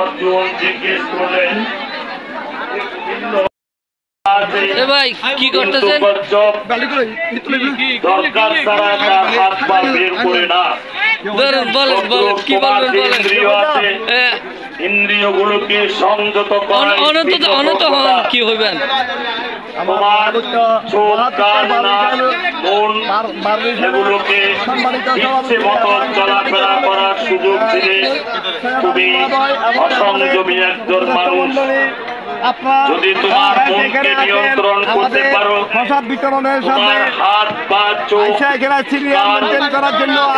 অর্জুন জিজ্ঞেস করলেন ভাই কি করতেছেন? দরকার ছাড়া তার হাত পা বের করে না। কি বলবেন ইন্দ্রিয়গুলোকে সংযত করা কি হইবেন? তোমার চোখ কান নাক মন এগুলোকে ইচ্ছে মতো চলাফেরা করার সুযোগ দিলে তুমি অসংযমী একজন মানুষ। যদি তোমার মনকে নিয়ন্ত্রণ করতে পারো, তোমার হাত পা চোখ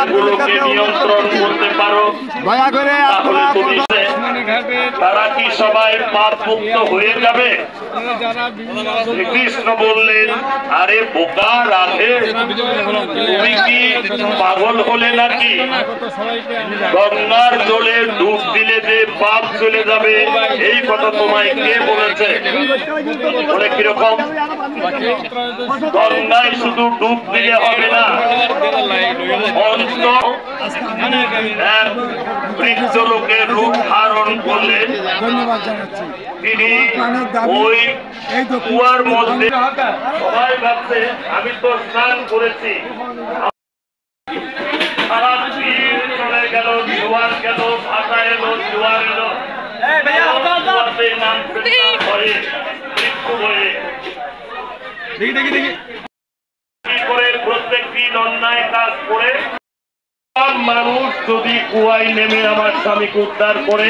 এগুলোকে নিয়ন্ত্রণ করতে পারো, তাহলে তুমি তারা কি সবাই পাপ মুক্ত হয়ে যাবে? কৃষ্ণ বললেন, আরে বোকা রাধে, তুমি কি পাগল হলে নাকি? গঙ্গার জলে ডুব দিলে যে পাপ চলে যাবে এই কথা তোমায় কে বলেছে? বলে কিরকম? গঙ্গায় শুধু ডুব দিলে হবে না, বৃদ্ধ লোকের রূপ ধারণ করলেন। তিনি ওই কুয়ার মধ্যে, সবাই ভাবছে আমি তো স্নান করেছি, সারা দিন চলে গেল, জোয়ার গেল, ভাষা এলো, জোয়ার এলো, প্রত্যেকটি অন্যায় কাজ করে মানুষ যদি কুয়ায় নেমে আমার স্বামীকে উদ্ধার করে,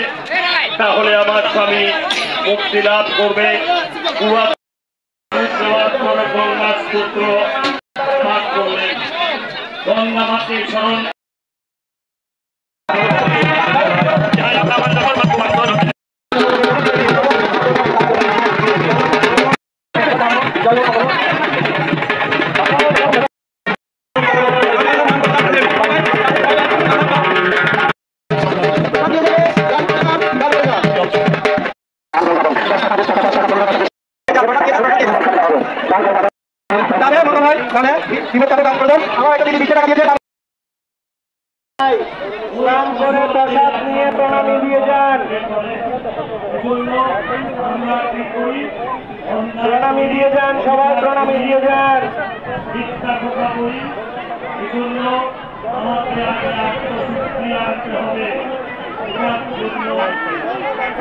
তাহলে আমার স্বামী মুক্তি লাভ করবে। কুয়া গঙ্গা সূত্র পাঠ করলেন, গঙ্গা মাকে স্মরণ প্রসাদ নিয়ে প্রণামী দিয়ে যান, প্রণামী দিয়ে যান, সবাই প্রণামী দিয়ে যান। আমাকে আত্মশুদ্ধি আনতে হবে,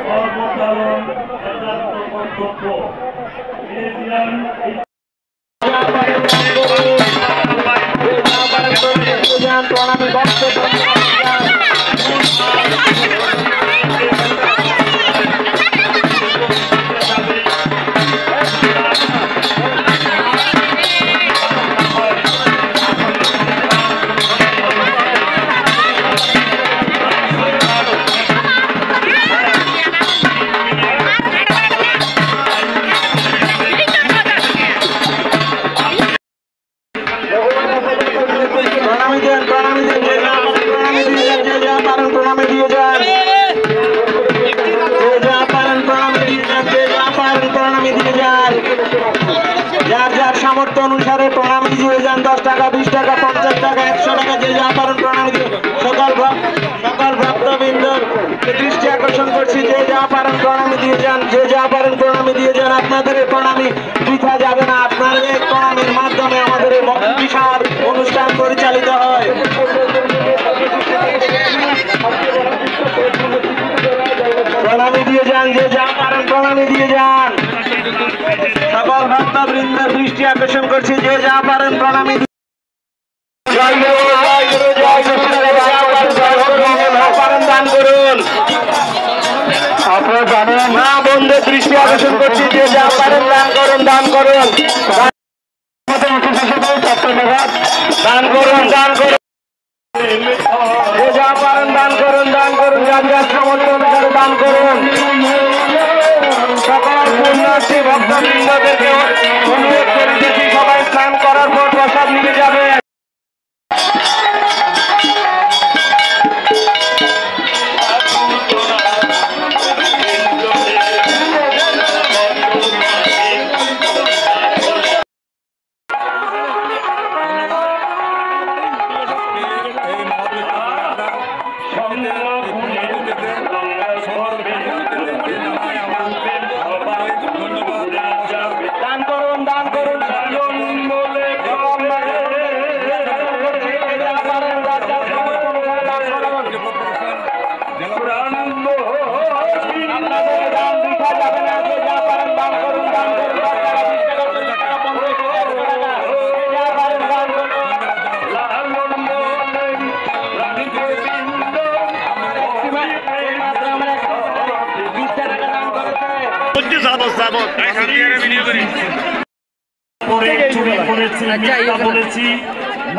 সর্বকারণ একান্ত কর্তব্য। প্রণামী ভক্ত সামর্থ্য অনুসারে প্রণামী দিয়ে যান। 10 টাকা, 20 টাকা, 50 টাকা, 100 টাকা, যে যা পারেন প্রণামী দিয়ে সকল ভক্তবৃন্দ দৃষ্টি আকর্ষণ করছি, যে যা পারেন প্রণামী দিয়ে যান, যে যা পারেন প্রণামী দিয়ে যান। আপনাদের এই প্রণামী বৃথা যাবে না, আপনাদের এই প্রণামীর মাধ্যমে আমাদের এই বিশাল অনুষ্ঠান পরিচালিত হয়। প্রণামী দিয়ে যান, যে যা পারেন প্রণামী দিয়ে যান। সকল ভক্তবৃন্দের দৃষ্টি আকর্ষণ করছি, যে যা পারেন প্রণামী দান করুন। আপনারা জানেন না, বন্ধুদের দৃষ্টি আকর্ষণ করছি, যে যা পারেন দান করুন, দান করুন, দান করুন, দান করুন, যে যা পারেন দান করুন, দান করুন, যার যার সামর্থ্য অনুসারে দান করুন। সকল পুণ্যার্থী ভক্তবৃন্দদেরকে অনুরোধ করিতেছি, সবাই স্নান করার পর প্রসাদ নিয়ে যাবে। আপনাদের দান বৃথা যাবে না, যে যা পারেন দান করুন, দান করুন, 10 টাকা, 20 টাকা, 30 টাকা, 50 টাকা, 100 টাকা, যে যা পারেন দান করুন। মাত্র আমরা 20 টাকা দান করেছে। চুরি করেছি, মিথ্যা বলেছি,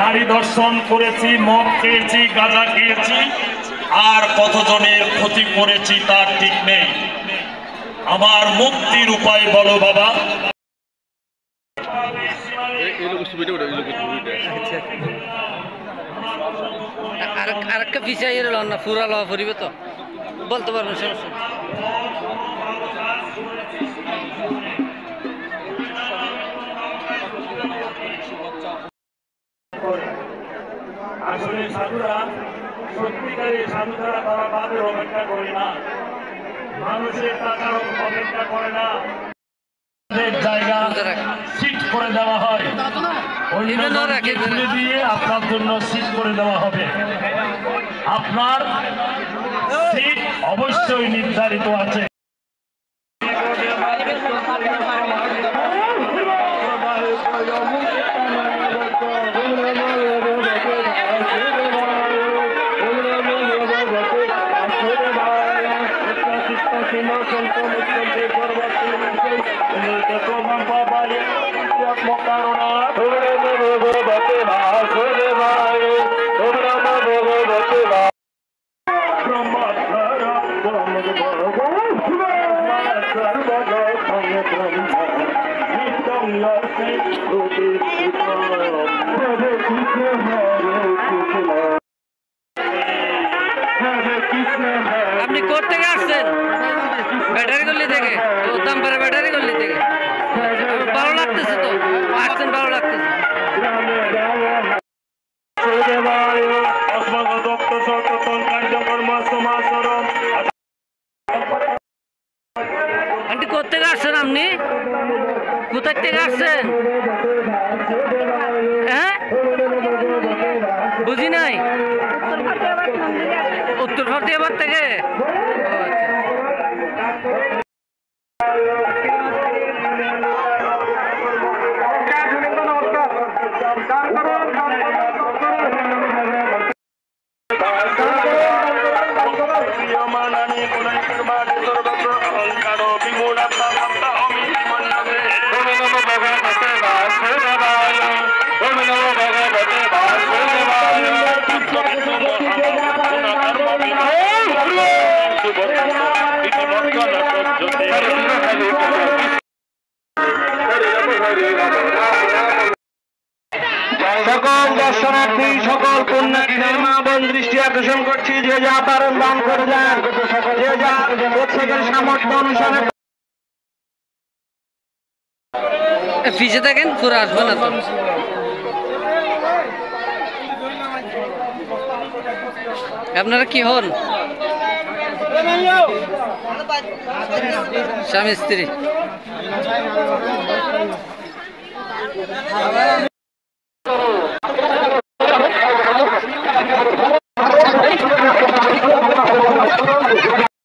নারী দর্শন করেছি, মদ খেয়েছি, গাঁজা খেয়েছি, আর কতজনের ক্ষতি করেছি তার ঠিক নেই। আমার মুক্তির উপায় বলো বাবা। আরেকটা পিছিয়ে এলো না, ফুরা লওয়া ফুরিবে তো বলতে পারবেন, সমস্যা নেই। আসলে সাধুরা সত্যিকারের সাধুরা তারা তাদের অপেক্ষা করে না, মানুষের টাকার অপেক্ষা করে না। জায়গা সিট করে দেওয়া হয়, খুলে দিয়ে আপনার জন্য সিট করে দেওয়া হবে। আপনার সিট অবশ্যই নির্ধারিত আছে। আপনি কোথা থেকে আসছেন? ব্যাটারি গল্লি থেকে, উত্তমপাড়া ব্যাটারি গল্লি থেকে। ভালো লাগতেছে তো, আসছেন, ভালো লাগতেছে। আন্টি কোথা থেকে আসছেন? আপনি কোথার থেকে আসছেন? হ্যাঁ, বুঝি নাই। উত্তর ফতেহাবাদ থেকে। সকল দর্শনার্থী, সকল পুণ্যার্থীদের মা বোন দৃষ্টি আকর্ষণ করছি, যে যা পারেন দান করে যান, যে যা প্রত্যেকের সামর্থ্য অনুসারে। পিছিয়ে থাকেন, পুরো আসবে না তো। আপনারা কি হন? স্বামী স্ত্রী।